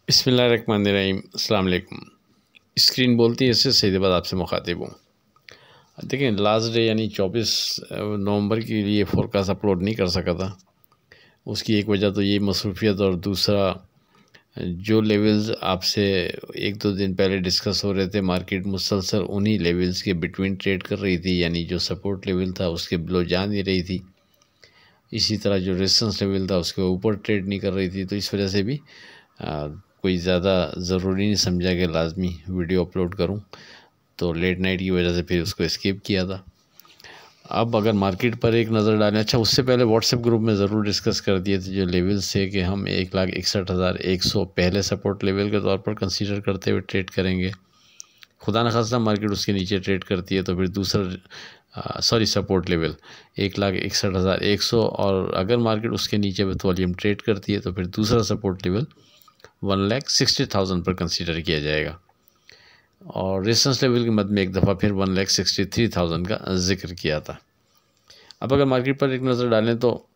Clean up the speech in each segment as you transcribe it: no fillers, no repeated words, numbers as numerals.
बिस्मिल्लाहिर्रहमानिर्रहीम। अस्सलाम वालेकुम। स्क्रीन बोलती है, इससे सईदाबाद आपसे मुखातिब हूँ। देखिए, लास्ट डे यानी 24 नवंबर के लिए फोरकास्ट अपलोड नहीं कर सका था। उसकी एक वजह तो ये मसरूफियत, और दूसरा जो लेवल्स आपसे एक दो दिन पहले डिस्कस हो रहे थे, मार्केट मुसलसल उन्हीं लेवल्स के बिटवीन ट्रेड कर रही थी, यानी जो सपोर्ट लेवल था उसके बिलो जा नहीं रही थी। इसी तरह जो रेजिस्टेंस लेवल था उसके ऊपर ट्रेड नहीं कर रही थी। तो इस वजह से भी कोई ज़्यादा ज़रूरी नहीं समझा कि लाजमी वीडियो अपलोड करूं, तो लेट नाइट की वजह से फिर उसको स्किप किया था। अब अगर मार्केट पर एक नज़र डालें, अच्छा उससे पहले व्हाट्सएप ग्रुप में ज़रूर डिस्कस कर दिए थे जो लेवल्स थे कि हम 1,61,100 पहले सपोर्ट लेवल के तौर पर कंसीडर करते हुए ट्रेड करेंगे। खुदा न खास्ता मार्केट उसके नीचे ट्रेड करती है तो फिर दूसरा सपोर्ट लेवल 1,61,100, और अगर मार्केट उसके नीचे विथ वॉल्यूम ट्रेड करती है तो फिर दूसरा सपोर्ट लेवल 1,60,000 पर कंसीडर किया जाएगा। और रेजिस्टेंस लेवल के मद में एक दफ़ा फिर 1,63,000 का जिक्र किया था। अब अगर मार्केट पर एक नज़र डालें तो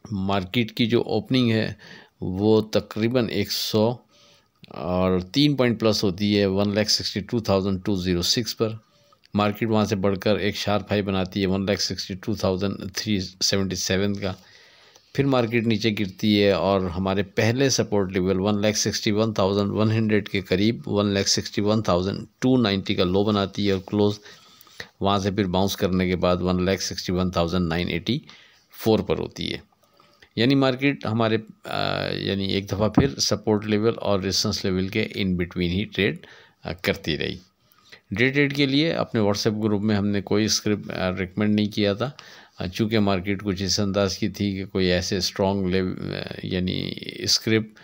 मार्केट की जो ओपनिंग है वो तकरीबन 103 पॉइंट प्लस होती है 1,62,206 पर। मार्केट वहाँ से बढ़कर एक शार्प हाई बनाती है 1,62,377 का। फिर मार्केट नीचे गिरती है और हमारे पहले सपोर्ट लेवल 1,61,100 के करीब 1,61,290 का लो बनाती है और क्लोज वहाँ से फिर बाउंस करने के बाद 1,61,984 पर होती है। यानी मार्केट हमारे यानी एक दफ़ा फिर सपोर्ट लेवल और रेजिस्टेंस लेवल के इन बिटवीन ही ट्रेड करती रही। डे ट्रेड के लिए अपने व्हाट्सएप ग्रुप में हमने कोई स्क्रिप्ट रिकमेंड नहीं किया था, चूँकि मार्केट कुछ इस अंदाज की थी कि कोई ऐसे स्ट्रॉन्ग यानी स्क्रिप्ट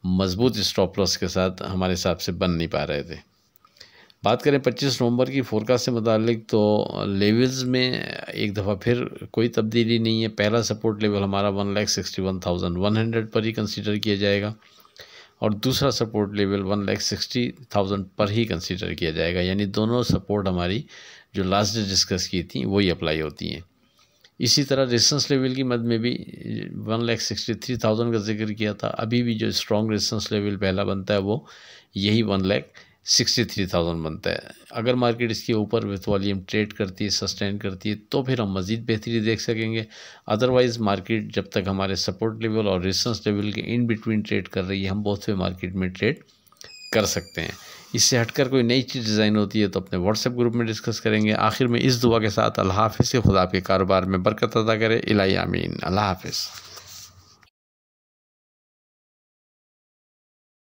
मजबूत स्टॉप लॉस के साथ हमारे हिसाब से बन नहीं पा रहे थे। बात करें 25 नवंबर की फोरकास्ट से मुतालिक तो लेवल्स में एक दफ़ा फिर कोई तब्दीली नहीं है। पहला सपोर्ट लेवल हमारा 1,61,100 पर ही कंसीडर किया जाएगा और दूसरा सपोर्ट लेवल 1,60,000 पर ही कंसीडर किया जाएगा। यानी दोनों सपोर्ट हमारी जो लास्ट डे डिस्कस की थी वही अप्लाई होती हैं। इसी तरह रेजिस्टेंस लेवल की मद में भी 1,63,000 का जिक्र किया था। अभी भी जो स्ट्रॉन्ग रेजिस्टेंस लेवल पहला बनता है वो यही 1,63,000 बनता है। अगर मार्केट इसके ऊपर विथ वॉल्यूम ट्रेड करती है, सस्टेन करती है, तो फिर हम मज़ीद बेहतरी देख सकेंगे। अदरवाइज़ मार्केट जब तक हमारे सपोर्ट लेवल और रेजिस्टेंस लेवल के इन बिटवीन ट्रेड कर रही है, हम बहुत से मार्केट में ट्रेड कर सकते हैं। इससे हटकर कोई नई चीज़ डिज़ाइन होती है तो अपने व्हाट्सएप ग्रुप में डिस्कस करेंगे। आखिर में इस दुआ के साथ अल्लाह हाफ़िज़ से खुदा आपके कारोबार में बरकत अता करे। इलाही आमीन। अल्लाह हाफ़िज़।